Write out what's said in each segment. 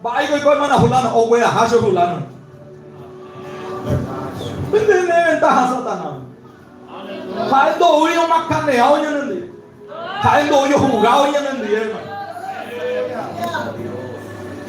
Baigo y hermana fulano, o voy a hacer fulano. Tiene ventaja Satanás. Jaendo huyo más caneado ya no entiendo. Jaendo huyo jugado ya no entiendo.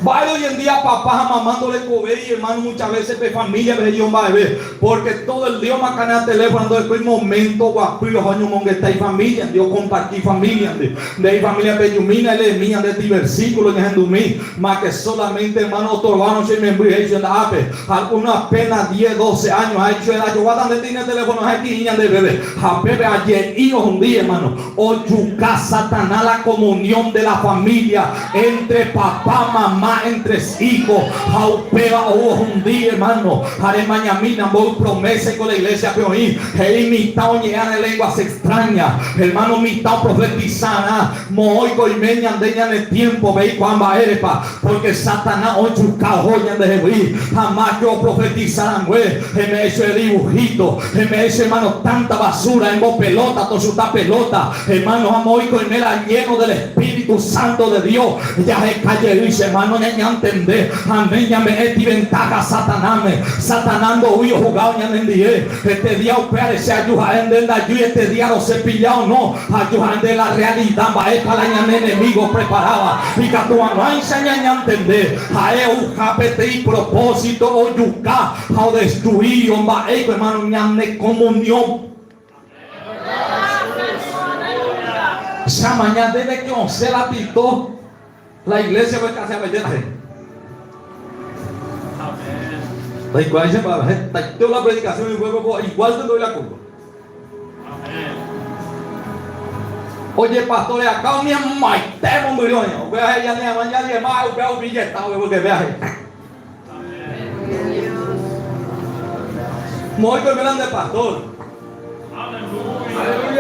Vaya hoy en día papás mamándole comer y hermano muchas veces de familia de ellos va a ver porque todo el día me canea teléfono después momento guapillos años monge está y familia Dios compartir familia de familia de Yumina le mía de este versículo en Hendumí más que solamente hermano Torbano se me envió en la ape algunas apenas 10 12 años ha hecho el año guardan de tiene teléfono aquí niñas de bebé a bebé ayer y un día hermano o yuca Satanás la comunión de la familia entre papá mamá entre hijos, jaupea o un día, hermano. Haré mañana, voy promesa con la iglesia que oí. He imitado llegar en lenguas extrañas, hermano, mitad profetizana. Moigo y meña andeña en el tiempo, veis cuán va erepa, porque Satanás hoy chucao joyan de Jehová. Jamás yo profetizarán, güey. Me hecho el dibujito, me hecho, hermano, tanta basura en vos pelota, todo su pelota, hermano, amoigo y me la lleno del Espíritu Santo de Dios. Ya se calle, dice, hermano. Ya entender, amén, ya me eti ventaja Satanás no huyo jugado ya me envié este día opere se ayuda en del daño y este día no se pillado no ayuda de la realidad va a la ña enemigo preparaba y que tu mamá enseña a entender a un capete y propósito o yuca a destruir va a hermano ña de comunión esa mañana debe que once la pitó. La iglesia va a casar llena de gente. La iglesia va a gente. Tengo la predicación y luego igual te doy la culpa. Oye, pastor, acá mi maitemo millones. Vea ella ni a mañana ni más, vea un billetado, porque vea. Muy grande pastor.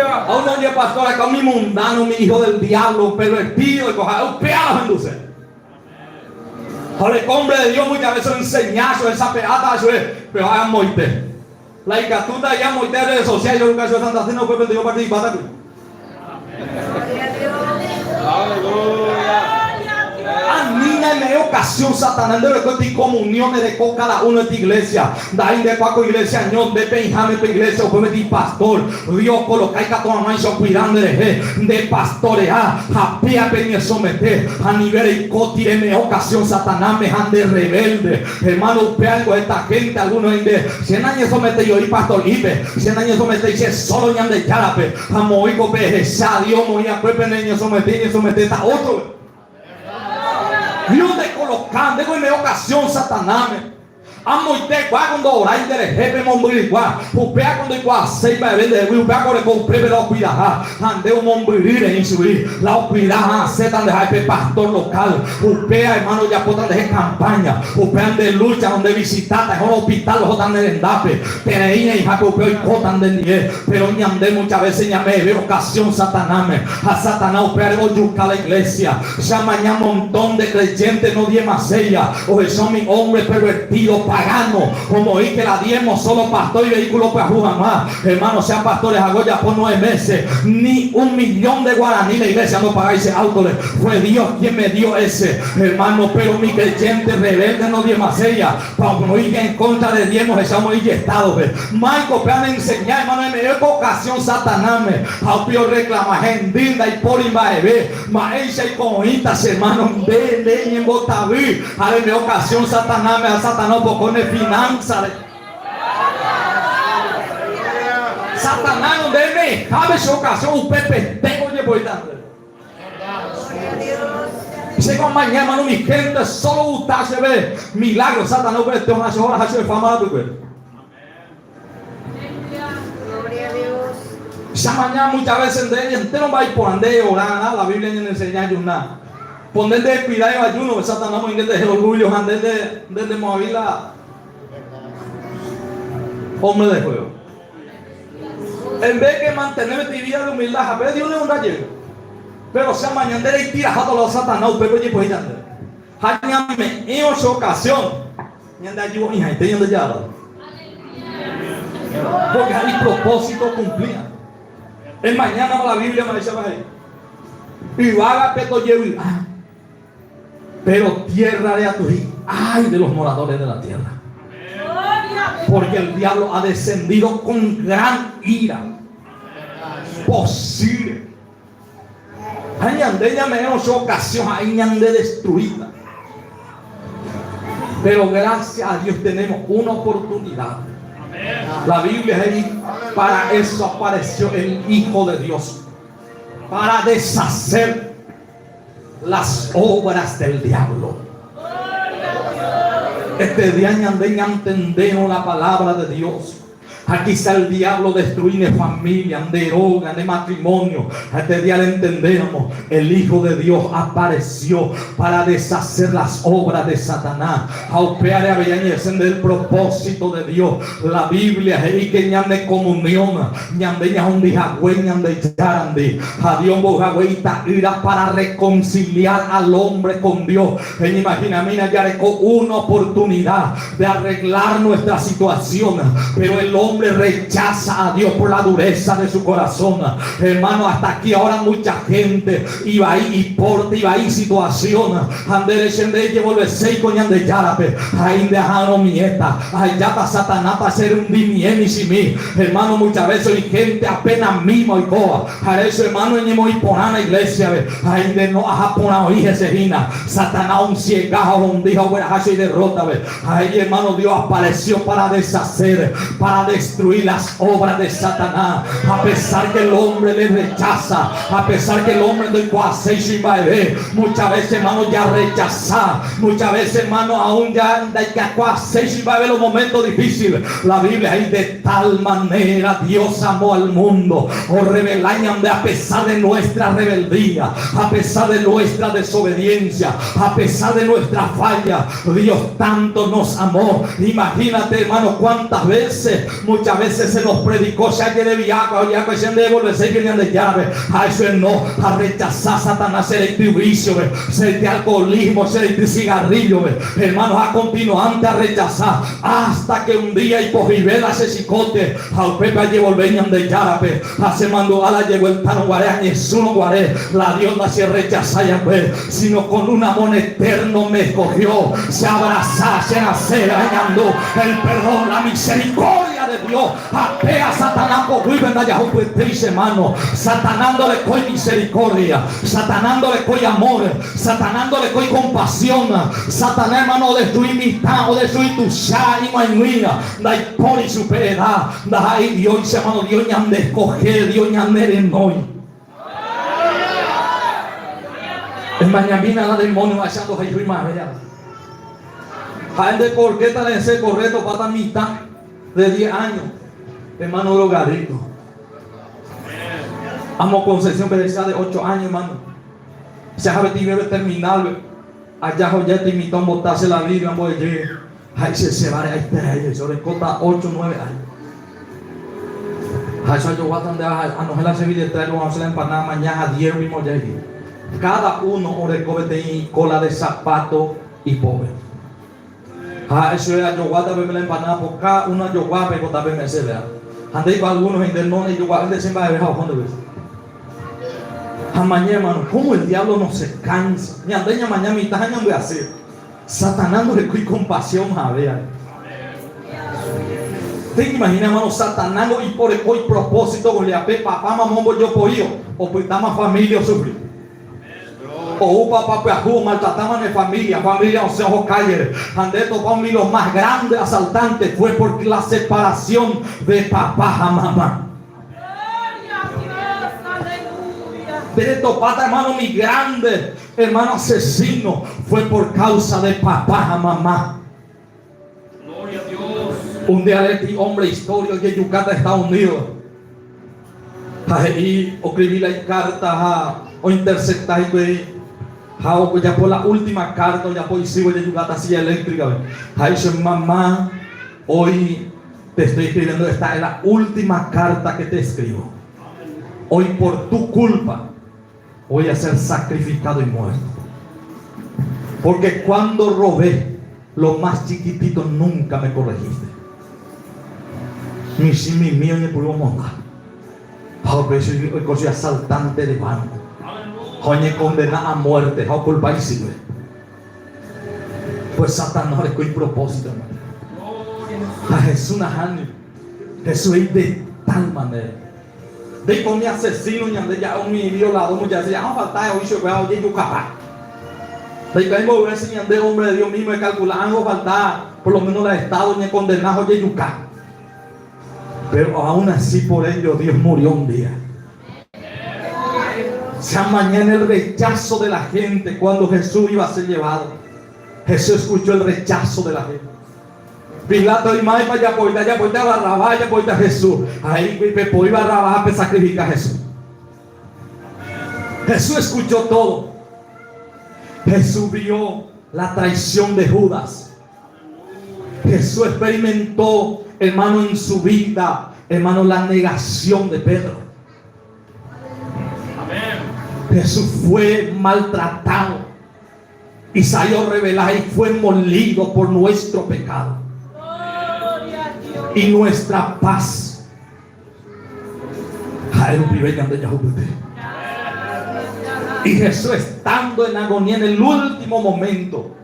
A un día pastor acá mi mundano, mi hijo del diablo, pervertido, y coja un pedazo en dulce. Ahora el hombre de Dios muchas veces enseñazo, esa peata, pero hagan moite. La icatuta ya moite de redes sociales, yo nunca soy Santa Cena, fue perdido participar aquí. A niña en media ocasión Satanás debe contar comuniones de con cada uno de esta iglesia. Daí de Paco iglesia, ñón de Benjamín de iglesia, o fue pastor. Dios coloca y que tu mamá hizo cuidando de pastorear. A pie a venir someter. A nivel de coti en media ocasión Satanás me han de rebelde. Hermano, usted algo de esta gente, algunos de 100 años somete yo y pastor Ibe. 100 años somete y se solo ñan de charape. A moigo pejecha, Dios moía, pues peneño someter a otro. Dios te colocan, de en ocasión Satanás. Amo y te cuando orar de jefe mombrir igual. Upea cuando igual se va a vender, upea cuando compré la cuidar. Ande un mombrir en subir. La cuidar se tan de jefe pastor local. Upea hermano ya podrán de campaña. Upea de lucha donde visitar, en un hospital los dan de endape. Pero ahí y upea y cotan de nieve. Pero ni ande muchas veces ya me veo ocasión Satanás. A Satanás upea algo yuca la iglesia. Ya mañana un montón de creyentes no die más ella. O son mis hombres pervertidos. Pagano, como oí que la diemos solo pastor y vehículo para jugar más. Hermanos, sean pastores a Goya por 9 meses. Ni 1 millón de guaraní la iglesia no paga ese auto. Fue Dios quien me dio ese. Hermano, pero mi creyente rebelde no dio más ella. Para no ir en contra de diezmos, estamos inyectados. Marco, para enseñar, hermano, en medio de ocasión, Satanás me ha pedido reclamar. Gendinda y por imbaebe. Maestra y cojitas, hermano, de en botaví. A en ocasión, Satanás me a Satanás con el finanza. Satanás no debe cabe su ocasión un pepe tengo de importante. Llega mañana, hermano, mi gente solo usted se ve milagros. Satanás puede tener una sola hacer fama de tu cuerpo. Esa mañana muchas veces de ella usted no va a ir por andar orar nada. La Biblia no enseña nada. Poner de cuidado y ayuno. Satanás muy de orgullo andar de mover la hombre de fuego. En vez de mantener mi vida de humildad, a ver, Dios le da un gallego. Pero sea mañana y tira a todos los Satanás, pero yo puedo ir a andar. Hañame en otra ocasión. Y anda yo, hija, estoy yendo ya. Porque hay propósito cumplida. El mañana la Biblia me dice ahí. Y va a peto llevo. Pero tierra de Aturí, ay de los moradores de la tierra. Porque el diablo ha descendido con gran ira. Posible. Añande ya me dio ocasión, añande destruida. Pero gracias a Dios tenemos una oportunidad. La Biblia dice, para eso apareció el Hijo de Dios, para deshacer las obras del diablo. Este día entendemos la palabra de Dios. Aquí está el diablo destruir familia, de droga, de matrimonio. Este día le entendemos. El Hijo de Dios apareció para deshacer las obras de Satanás. A operar y a belleza el propósito de Dios. La Biblia es que ñande comunión. Ñande un día ñande yarande. A Dios bogaguita ira para reconciliar al hombre con Dios. Imagina, mira, ya con una oportunidad de arreglar nuestra situación. Pero el hombre rechaza a Dios por la dureza de su corazón. Hermano, hasta aquí ahora mucha gente iba ahí y porta, iba ahí situación. Ande de llevo el seco y ande yarape. Ahí dejaron mieta. Ahí ya está Satanás para hacer un dimien y sin mí. Hermano, muchas veces hay gente apenas mismo y coa. A eso, hermano, y muy poner la iglesia. Ahí de no a poner oí Jesejina. Satanás un ciegado, un dijo, bueno, y derrota. Ahí, hermano, Dios apareció para deshacer, para destruir las obras de Satanás. A pesar que el hombre le rechaza, a pesar que el hombre de cuaseis y baile, muchas veces, hermano, ya rechaza, muchas veces, hermano, aún ya de cuaseis y baile los momentos difíciles. La Biblia ahí de tal manera Dios amó al mundo, o revelañan de a pesar de nuestra rebeldía, a pesar de nuestra desobediencia, a pesar de nuestra falla, Dios tanto nos amó. Imagínate, hermano, cuántas veces, muchas veces se nos predicó, si alguien de viaje, ya que se devolverse que de llave, a eso es no, a rechazar Satanás, ser de vicio, ser de alcoholismo, ser de cigarrillo, hermanos, a continuante a rechazar, hasta que un día y por rivera se cicote, al pepe allí volverían de llave, hace mando a la llegó el tano guaré, a Jesús no guaré, la Dios no se rechaza ya, sino con un amor eterno me escogió, se abraza, se nace, dañando el perdón, la misericordia de Dios. Apea a Satanás por viven allá justicia, hermano. Satanás no le coy misericordia, Satanás no le coy amor, Satanás no le coy compasión. Satanás, hermano, destruir mi o destruir tu ya y mañana, da por y superedad, da ahí Dios, hermano, Dios ya me escoge, Dios ya me renoi. Es mañana la demonio echando ahí rima allá. Hay de corqueta de ese correcto para mitad de 10 años, hermano, drogadito. Amo Concepción Berecía de 8 años, hermano. Se ha metido a terminal. Allá ya te invitó a botarse la Biblia, amor. Ahí se va a este, se le corta 8, 9 años. Ahí se yo voy a donde a no se la servir de traer, vamos a hacer la empanada mañana a 10 mismo ya. Cada uno recoge de cola de zapato y pobre. Eso era yo guarda verme la empanada por cada una yo guarda pero también me se vea. Ande con algunos en del norte yo guarda de se va a ver cuando ves. A mañana, hermano, cómo el diablo no se cansa. Ni andeña mañana mi taña voy a hacer. Satanás no le coy compasión a ver. ¿Te imaginas, hermano, Satanás y por el propósito con le apé papá mamá yo por yo o pues está más familia sufrir. O un papá pues maltrataban de familia o sea o calle. Ande topó uno de los más grandes asaltantes fue por la separación de papá a mamá. De topata, hermano, mi grande hermano asesino fue por causa de papá a mamá. Gloria a Dios. Un día de este hombre histórico de Yucatán, Estados Unidos. Ahí escribí la carta o interceptar ya por la última carta, ya por sigo de Yucatán silla eléctrica. Ahí dice mamá, hoy te estoy escribiendo, esta es la última carta que te escribo. Hoy por tu culpa voy a ser sacrificado y muerto. Porque cuando robé lo más chiquitito nunca me corregiste. Ni si mi mío ni pudo montar. Porque soy asaltante de banco. Oye, condena a muerte, o culpa y sirve. Pues Satanás es con propósito, hermano. A Jesús Nahani. Jesús es de tal manera. De con mi asesino, ya mi violador, ya se llama falta hoy se ve hoy yo capaz. De que hay moverse de hombre de Dios mismo, calculando falta por lo menos el estado ni condenado hoy yo capaz. Pero aún así por ello Dios murió un día. Ya mañana el rechazo de la gente cuando Jesús iba a ser llevado. Jesús escuchó el rechazo de la gente. Pilato y más ya por Barrabás, ya por Jesús. Ahí por Barrabás para sacrificar a Jesús. Jesús escuchó todo. Jesús vio la traición de Judas. Jesús experimentó, hermano, en su vida, hermano, la negación de Pedro. Jesús fue maltratado y salió revelado y fue molido por nuestro pecado y nuestra paz. Y Jesús, estando en agonía en el último momento,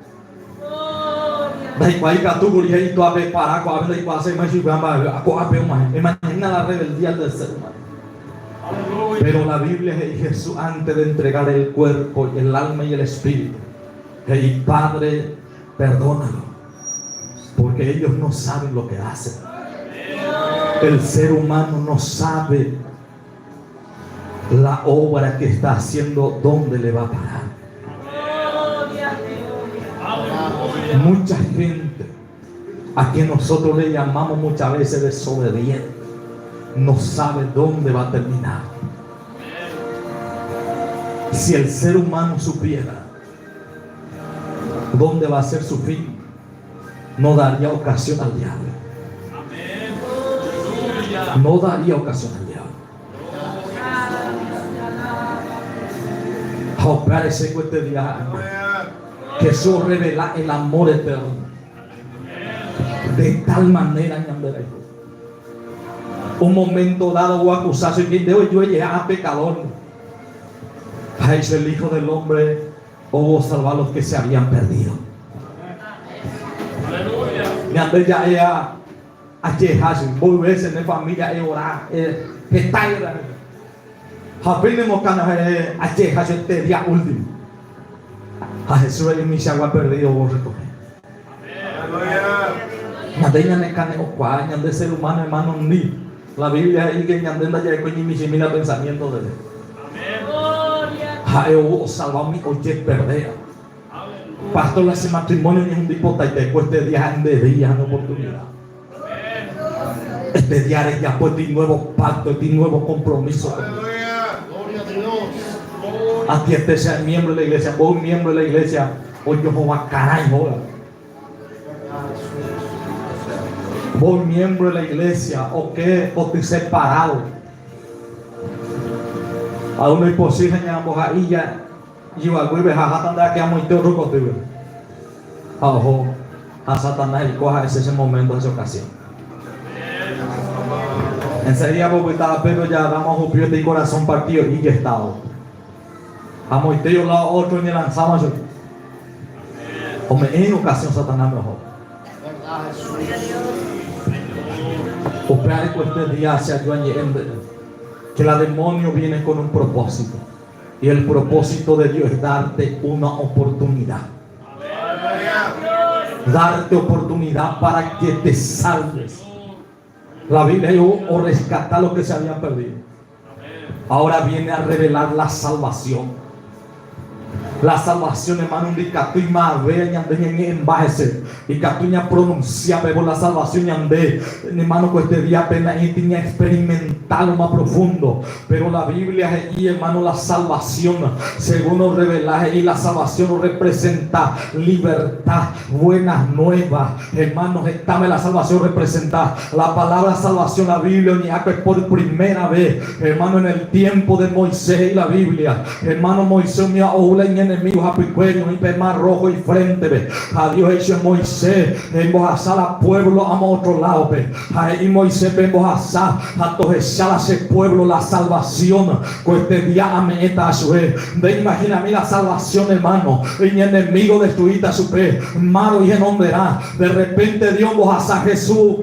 imagina la rebeldía del ser humano. Pero la Biblia es Jesús antes de entregar el cuerpo, el alma y el espíritu. Hey, Padre, perdónalo, porque ellos no saben lo que hacen. El ser humano no sabe la obra que está haciendo, dónde le va a parar. Mucha gente a quien nosotros le llamamos muchas veces desobediente no sabe dónde va a terminar. Si el ser humano supiera dónde va a ser su fin, no daría ocasión al diablo. No daría ocasión al diablo. Parece que este día Jesús revela el amor eterno de tal manera en un momento dado voy a acusarse y de hoy yo llegué a pecador. Ay, es el Hijo del Hombre o salvar a los que se habían perdido. Me andé ya a Jehash, volverse en la familia y orar. Que está ahí. Aprendemos que a Jehash este día último. A Jesús y mi se había perdido vos recoger. Ñandeña ne cane o cual, ñande ser humano hermano ni. La Biblia dice que ñandenda ya coñi mi semilla pensamiento de él. Yo salvar mi oye perder. Pastor, ese matrimonio ni es un tipo y te cueste días de días en oportunidad. Este día es ya puesto un nuevo pacto, un nuevo compromiso. Aquí este sea miembro de la iglesia, vos miembro de la iglesia, hoy yo voy a caray, vos miembro de la iglesia, o qué, o te separado. A uno es posible en ambos ahí ya, y a Guibe, a Satanás que amo y te ruco, tío. A Satanás y coja ese momento, esa ocasión. Enseguida, porque estaba Pedro, ya damos un pie de corazón partido y ya estado. A Moiteo lado otro y lanzamos yo. Hombre, en ocasión Satanás mejor. Operar con este día hacia yo que la demonio viene con un propósito. Y el propósito de Dios es darte una oportunidad. Darte oportunidad para que te salves. La Biblia dijo o rescatar lo que se habían perdido. Ahora viene a revelar la salvación. La salvación, hermano, indica tu más ve en base y que tú ya pronuncia por la salvación ande, hermano, que este día apenas tenía experimentado más profundo, pero la Biblia y hermano, la salvación, según nos revela, y la salvación nos representa libertad, buenas nuevas, hermanos. Esta la salvación representa la palabra salvación. La Biblia es por primera vez, hermano, en el tiempo de Moisés y la Biblia, hermano, Moisés me oula en enemigos a picueños y mar rojo y frente, ve. A Dios hecho Moisés, en voz a pueblo a otro lado, ve. Y Moisés en voz a tojechar a ese pueblo la salvación, que este día ameta a su vez. De imagina mí la salvación, hermano, y mi enemigo destruida a su fe, malo y en hombre. De repente Dios vos a Jesús,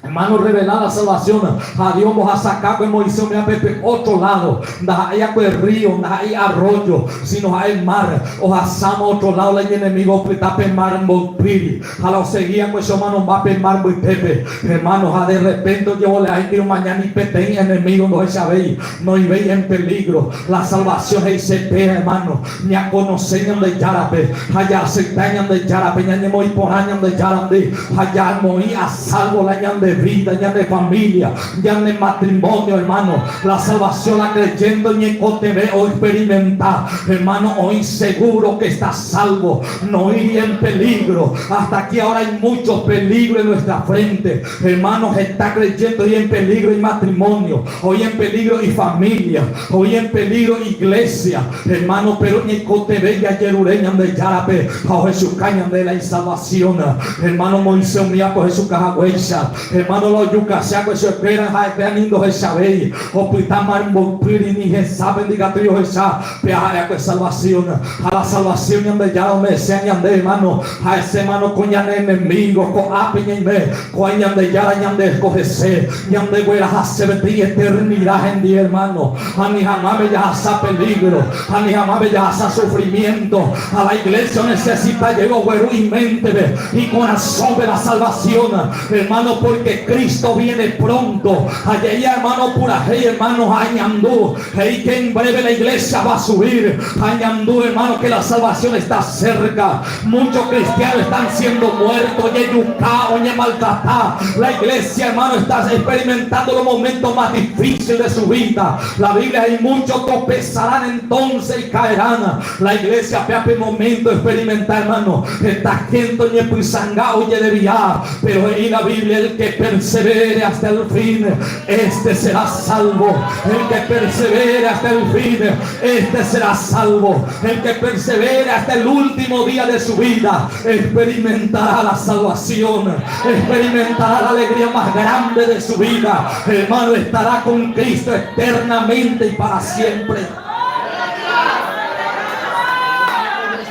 hermano, revelar la salvación. A Dios vos a sacar con Moisés me apepe otro lado. Da ahí a el río, da ahí arroyo, sino hay mar. O asamos otro lado el enemigo que está en mar en Bolpiri. A lo seguía pues hermano va a mar muy pepe. Hermanos, a de repente yo le hay que mañana y pete enemigo no sabéis, no veis en peligro. La salvación es se pe, hermano. Ni a conocer de Yarape, allá se dañan de Yarape, ni muy por años de Yarape, allá moí a salvo la ñan de vida, ya de familia, ya de matrimonio, hermano. La salvación la creyendo ni en ve o experimentar, hermano, hoy seguro que está salvo, no iría en peligro. Hasta aquí ahora hay muchos peligros en nuestra frente, hermanos. Está creyendo y en peligro y matrimonio, hoy en peligro y familia, hoy en peligro iglesia, hermano. Pero ni ve ya yerureñan de Yarape, a Jesús cañan de la salvación, hermano. Moisés mía por Jesús cajahuecha, hermano. Los yucasacos se esperan a esperando de saber o pitamar y ni saben diga trío esa peaja con salvación. A la salvación donde ya me enseñan de hermano, a ese hermano con ya enemigo con apiña y me con ya de ya de escogerse ya de güeras a se y eternidad en día, hermano. A ni jamás me ya a peligro, a ni jamás me ya a sufrimiento. A la iglesia necesita llegar güero y mente y corazón de la salvación, hermano, porque Cristo viene pronto. Allá, hermano, pura hey, hermano, añandú, hey, que en breve la iglesia va a subir. Añandú, hermano, que la salvación está cerca. Muchos cristianos están siendo muertos, yucados, maltratados. La iglesia, hermano, está experimentando los momentos más difíciles de su vida. La Biblia, y muchos tropezarán entonces y caerán. La iglesia, en momento de experimentar, hermano, está gente y sangado y de viar. Pero en la Biblia, el que persevere hasta el fin, este será salvo. El que persevere hasta el fin, este será salvo. El que persevere hasta el último día de su vida experimentará la salvación, experimentará la alegría más grande de su vida, hermano. Estará con Cristo eternamente y para siempre.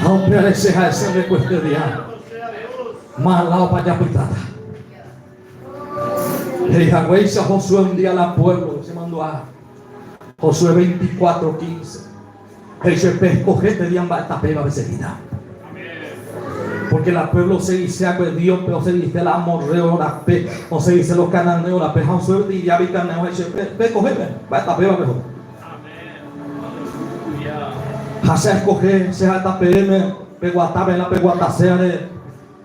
Aunque a ese le cueste día más lado para allá pitada. El Yahweh hizo a Josué un día al pueblo, se mandó a Josué 24:15. El se escoger de día esta pega de seguida. Porque el pueblo se dice a Dios, pero se dice el amorreo, la pe, o se dice los cananeos, la pe. Josué diría vi cananeo, el se escoger, va esta pega mejor. Hace escoger, se esta PM, peguatabe en la peguatacea,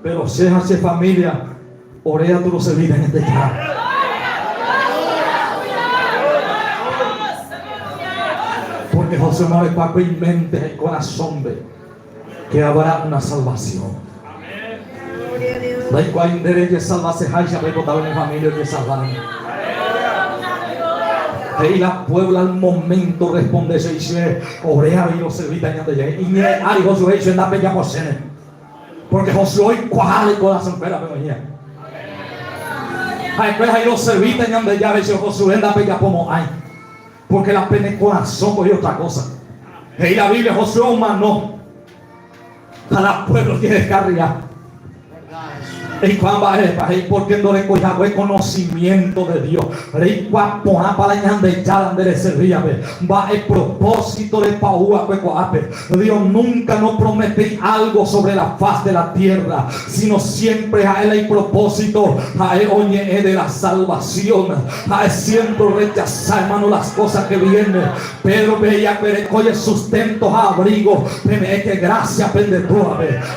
pero se hace familia, orea tú no se vive en este carro. Porque José muere Paco y mente el corazón ve que habrá una salvación. La cual derecha salvarse haya recordado en familia que salvarán. Y la puebla al momento responde se dice orea y los servitan de allá y ni ari Josué dice anda bella por cene porque Josué cuál el corazón espera pero ya hay pues ahí los servitan de allá dice Josué anda bella como hay porque la pena el corazón cogió otra cosa. Y la Biblia Josué humano a la pueblo tiene descarriar. Y cuando va porque no le coja buen conocimiento de Dios. Rey cuando para de ya de servir va el propósito de Paúa Dios nunca nos promete algo sobre la faz de la tierra, sino siempre a él hay propósito. A él oye es de la salvación. A él siempre rechazar, hermano, las cosas que vienen. Pedro veía que coge sustento a abrigo. Es que gracia pende tú,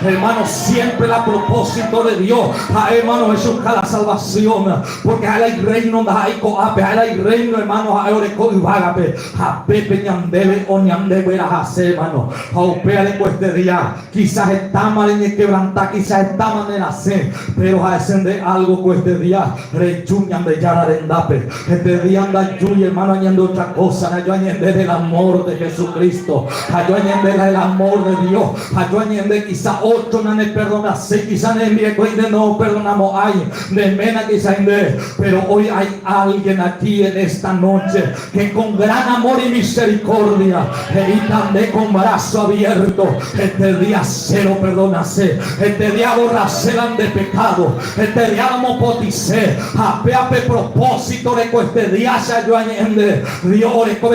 hermano, siempre el propósito de Dios hermano Jesús, la salvación, porque hay reino, hay reino, hermano, hay orecoivágape, a Pepe ñandebe o ñandebe la hace, hermano, a opera de este día, quizás está mal en el quebrantar, quizás está mal en hacer, pero a encender algo con este día, rechuñan de ya rendape, este día anda Yuy, hermano, añadiendo otra cosa, yo añadir el amor de Jesucristo, yo añadir el amor de Dios, yo añadir quizás otro no me perdona, quizás no perdonamos hay de mena quizás, pero hoy hay alguien aquí en esta noche que con gran amor y misericordia y también con brazo abierto este día cero perdonase, este día borracelan de pecado, este día vamos poticé apeape propósito de que este día se yo añende Dios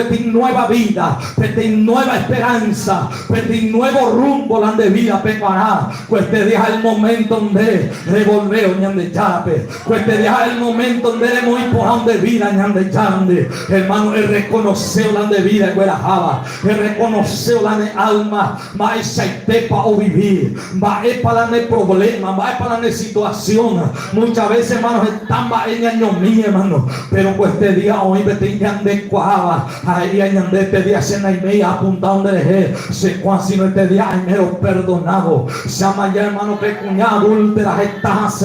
de nueva vida, de nueva esperanza, de nuevo rumbo la de vida preparada, pues este día es el momento donde revolver ñande chape, pues este día es el momento donde debemos ir por donde vida ñande chande, hermano, el reconocer la de vida que era java, el reconocer la de alma, va esa tepa o vivir, va para la de problema, va para la de situación, muchas veces hermanos están va en año mío hermano, pero pues este día hoy me tengan de cuava, ahí añande este día cena y media apuntado donde dejé, se cuán sino este día hay mero perdonado, se llama ya hermano pecuñado, adúltera estas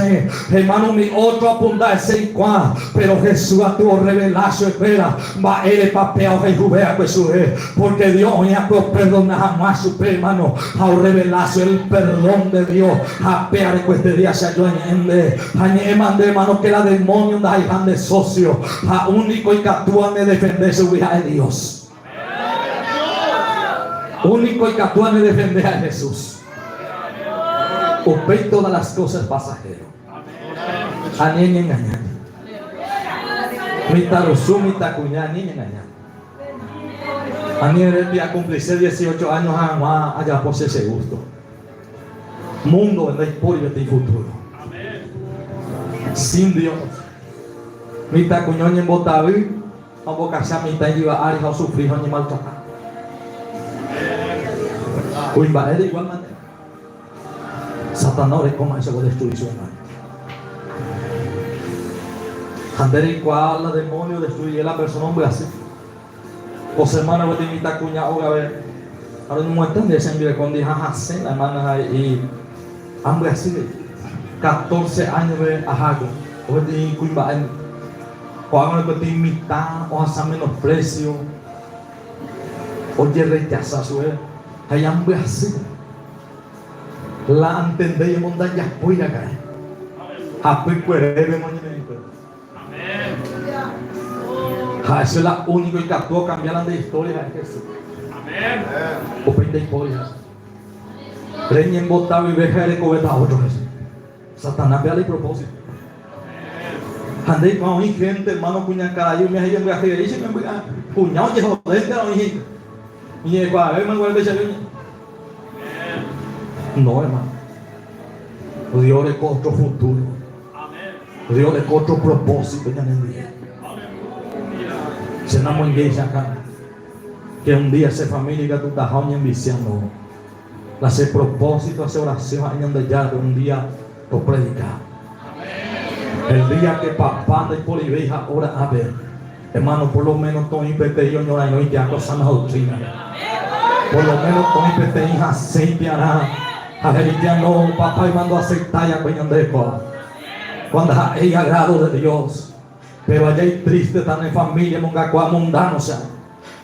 hermano mi otro apunta ese y cuán, pero Jesús a tu revelación espera, va el papel que jubea que sube, porque Dios ya puede perdonar jamás su hermano, a revelación el perdón de Dios, a pear que este día se yo añende, hermano que la demonio da hija de socio, a único y que actúan de defender su vida de Dios, único y que actúan de defender a Jesús, o ve todas las cosas pasajeras, a niña engañar, mi tarosú, mi tacuñá, niña engañar. A mí el día cumplirse 18 años allá por ese gusto. Mundo en la historia de futuro. Sin Dios. Mi tacuñón en Botaví, a bocacha mi ta iba a ir a sufrir a animal tocar. Uy, va de igual manera. Satanás le coma esa destrucción. Andar igual la demonio destruye a la persona hombre así. Pues hermana voy a invitar cuñado a ver. Ahora no entiende ese hombre con dije hace la hermana y hambre así 14 años de ajago. Hoy de cuñba en cuando le puede imitar o hacer menosprecio. Oye rechaza su hay hambre así. La entendé y montaña puya caer. A picuerebe moñe. Eso es la única que actuó cambiar de historia de Jesús. Amén. O 20 historias. Reña en botado y veja de cobeta a otro Jesús. Satanás vea el propósito. Andé con mi gente, hermano, cuña carayo, me hay un viaje y dice, cuñado, que joder, que no dije. Y llegó a ver, me vuelve a decir, no, hermano. Dios le otro futuro. Dios le otro propósito en el día. Se enamoró en acá que un día se familia que tú estás enviciando hace propósito, hace oración ahí donde ya un día lo predica el día que papá de poliveja ora a ver hermano por lo menos todo impete yo no hay ya cosa más doctrina por lo menos todo impete hija aceite hará a ver ya no papá y mando a aceptar ya cuando hay agrado de Dios. Pero allá hay triste, están en familia, mundano, o sea.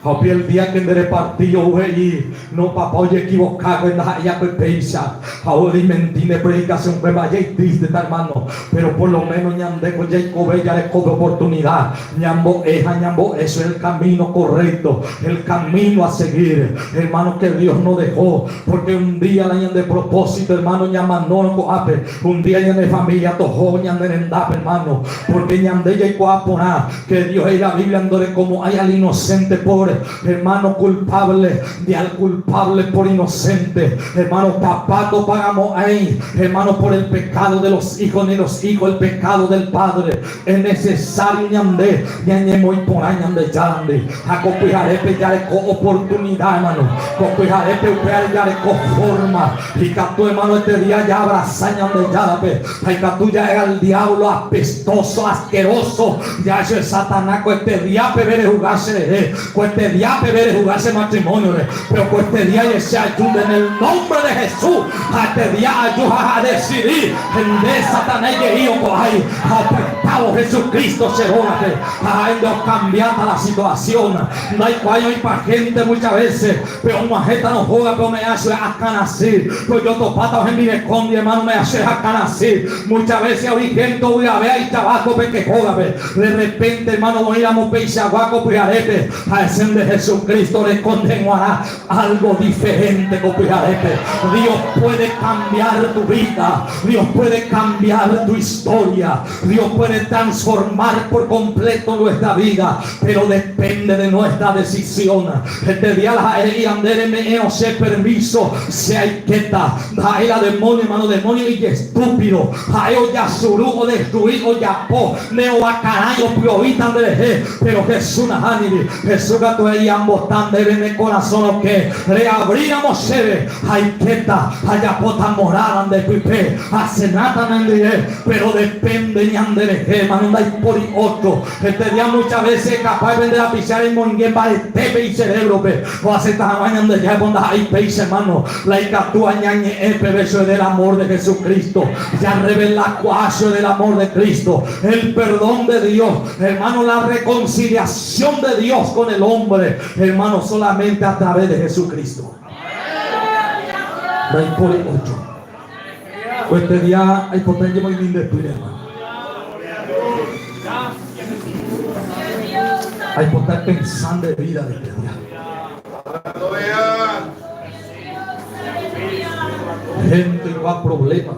Aunque el día que me repartí yo y no papá oye equivocado en la haya pepeisa. Ahora y mentí de predicación, pues vaya y triste, hermano. Pero por lo menos ñandeco ya y cobe ya le cobe oportunidad. Ñambo eja, ñambo, eso es el camino correcto, el camino a seguir, hermano, que Dios no dejó. Porque un día la ñan de propósito, hermano, ñaman no coape. Un día ñan de familia, tojo ñan de rendape, hermano. Porque ñan de ya y coaponá, que Dios es la Biblia andore como hay al inocente pobre. hermano, culpable de al culpable por inocente. Hermano, papá, no pagamos ahí, hermano, por el pecado de los hijos ni los hijos, el pecado del padre. Es necesario ñande, ñañemo y por ahí ñande yande. A copiarepe ya le co oportunidad, hermano. Copiarepe ya le co forma. Y que tu hermano este día ya abraza ñande yarape. Y que tú ya era el diablo apestoso, asqueroso. Ya es Satanás con este día pebere jugarse, con este día pebere jugarse matrimonio. Pero con este día se ayuda en el nombre de Jesús. A este día ayuda a decidir en de Satanás que yo hay apretado Jesucristo se órate a no cambiar la situación. No hay cual para gente muchas veces, pero una gente no juega, pero me hace a canasir. Pues yo topata en mi esconde, hermano, me hace a canasir. Muchas veces hoy gente voy a ver y tabaco que juega. De repente, hermano, voy a mover y aguaco piarete a ese de Jesucristo le condenará algo diferente, copiarete. Dios puede cambiar tu vida, Dios puede cambiar tu historia, Dios puede transformar por completo nuestra vida, pero depende de nuestra decisión. Este día la no se permiso, se hay quieta, da la demonio, hermano, demonio y estúpido, a ellos ya surugo destruido ya po, neo a carayo, piovitan de pero Jesús Nahani, Jesús que tú ahí ambos tan de en el corazón que reabríamos sede, hay quieta, allá potan moraran de pipe, asenatan en pero depende ni ande hermano, no hay por otro. Este día muchas veces es capaz de vender a pisar el monguén para el tepe y cerebro, o hace tamaño de ya cuando hay peis, hermano, la icatúa ñañe eso es del amor de Jesucristo, ya revela cuaso del amor de Cristo, el perdón de Dios, hermano, la reconciliación de Dios con el hombre, hermano, solamente a través de Jesucristo. No hay por otro. Pues este día hay potencia muy linda, hermano. Hay que estar pensando de vida de este día. Gente que va a problemas.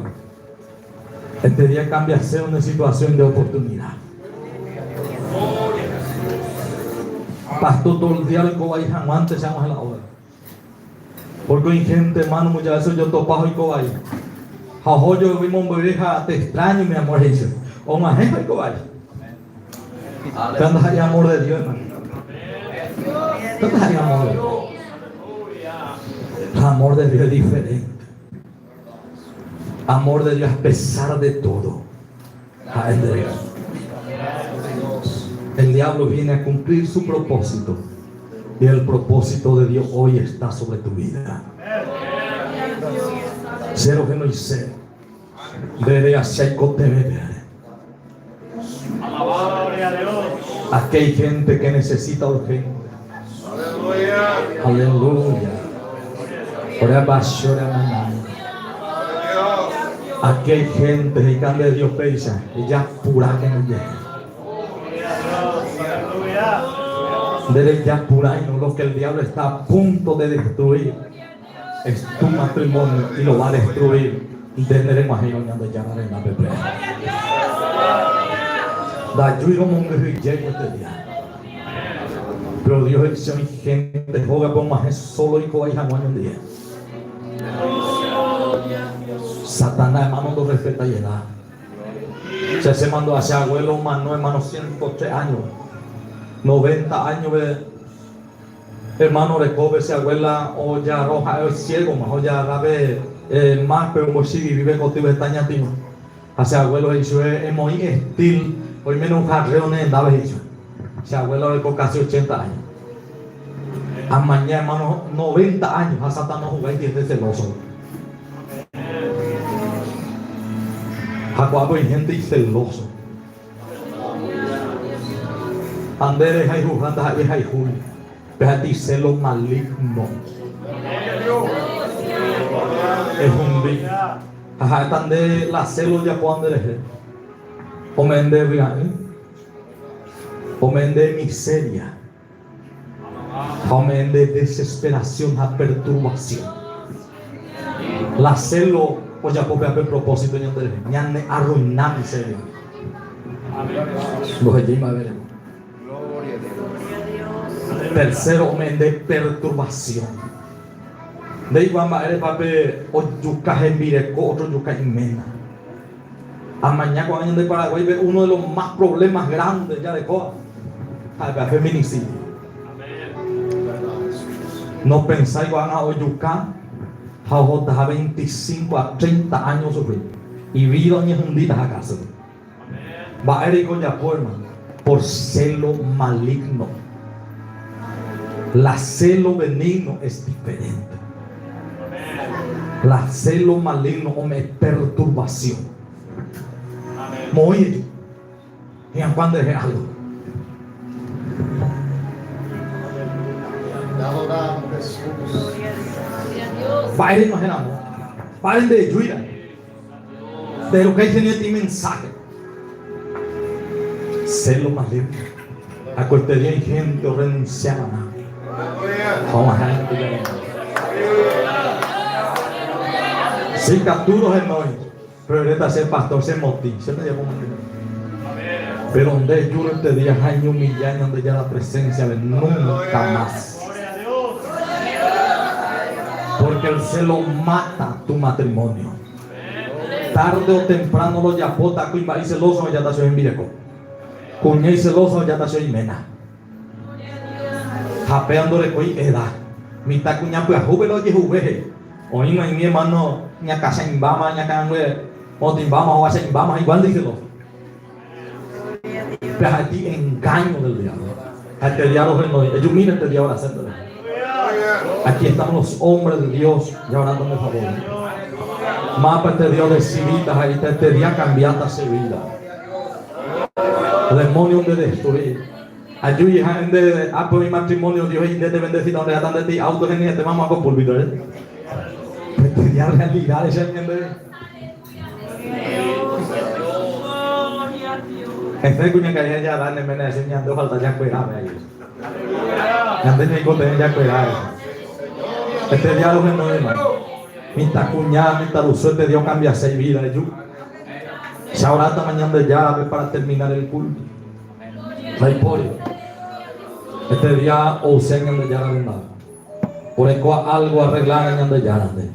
Este día cambia a ser una situación de oportunidad. Pastor, todo el día le cobay antes seamos en la hora. Porque hay gente, hermano, muchas veces yo topajo y cobay. Jajo yo vi un bebé, te extraño, mi amor, dice. O más gente y cobay. ¿Cuántos hay amor de Dios, hermano? ¿Cuántos hay amor de Dios? El amor de Dios es diferente. Amor de Dios a pesar de todo. El diablo viene a cumplir su propósito. Y el propósito de Dios hoy está sobre tu vida. Cero que no hice. Veré hacia el cote. Aquí hay gente que necesita urgente. Aleluya. Aquí hay gente que cambia de Dios pesa y ya pura que no llega. Debe ya pura y no lo que el diablo está a punto de destruir es tu matrimonio y lo va a destruir. Desde imagino cuando llaman en la bebé. Da yo como un guerrillero este día. Pero Dios es mi gente, joga por más solo y coja jamás un día. Satanás, hermano, no respeta y edad. Se mandó hacia abuelo, hermano, 103 años, 90 años, hermano, recobre ese abuela, o ya roja, es ciego, más, o ya grave, más, pero si vive contigo, está ñatino. Hacia abuelo, eso es muy estil, hoy menos un jarreo, no andaba hecho. Ese abuelo de casi 80 años. A mañana, hermano, 90 años, a Satanás jugar y es celoso. Jacobo hay gente y celoso. Anderes hay jugando, hay julio. Pero hay celo maligno. Es un día. Ajá, están de la celo ya puedan de Omen de viaje. Omen de miseria. Omen de desesperación, a perturbación. La celo, pues ya puede haber propósito en el ya me arruinar miseria. Los que llevan a ver. Tercero, de perturbación. De igual manera, pape, o yuca gembireco, otro yuca inmena. A mañana cuando años de Paraguay ve uno de los más problemas grandes ya de Coa. El feminicidio. No pensáis que van a oyucar a 25 a 30 años sufrir. Y vi doña hundidas a casa. Va a ir con ya por celo maligno. La celo benigno es diferente. La celo maligno o me perturbación. Morir. Y en cuando es algo. Paren nos enamoramos. Paren de ayuda. De lo que hay en este mensaje. Celo maligno. A cualquier día hay gente que renuncia a nada. Vamos a ver. Si capturo en hoy, pero ahorita ser pastor, ser motín. Pero donde yo este día hay humillar, donde ya la presencia de nunca más. Porque el celo mata tu matrimonio. Tarde o temprano lo yapota, cuimba y celoso ya está en Vireco. Cuña y celoso ya está en Mena. Japeando de coi edad. Mitad cuña pues júbelo y jubeje. Hoy no hay mi hermano, ni a casa en Bama, ni a Cangüe, o Timbama o a Bama, igual díselo. Pero a ti engaño del diablo. A este diablo no. Ellos miren este diablo haciéndolo. Aquí estamos los hombres de Dios y ahora dando favor. Mapa este Dios de civitas, ahí está este día cambiando su vida. Demonios de destruir. Ayuda y gente de apoyo y matrimonio, Dios y de bendecir donde están de ti, autogenia, te vamos a compulvitar. Este día realidad es el miembro. Este cuña que hay ya dan en vez de enseñando falta ya cuidado ahí. Antes ni contener ya cuidado. Este diálogo es nuevo. Mientras cuñada, mientras usó este Dios cambia 6 vidas. Se ahora esta mañana de llave para terminar el culto. Rey Pollo. Este día o se en de llave de nada. Por el cual algo arreglar en de llave.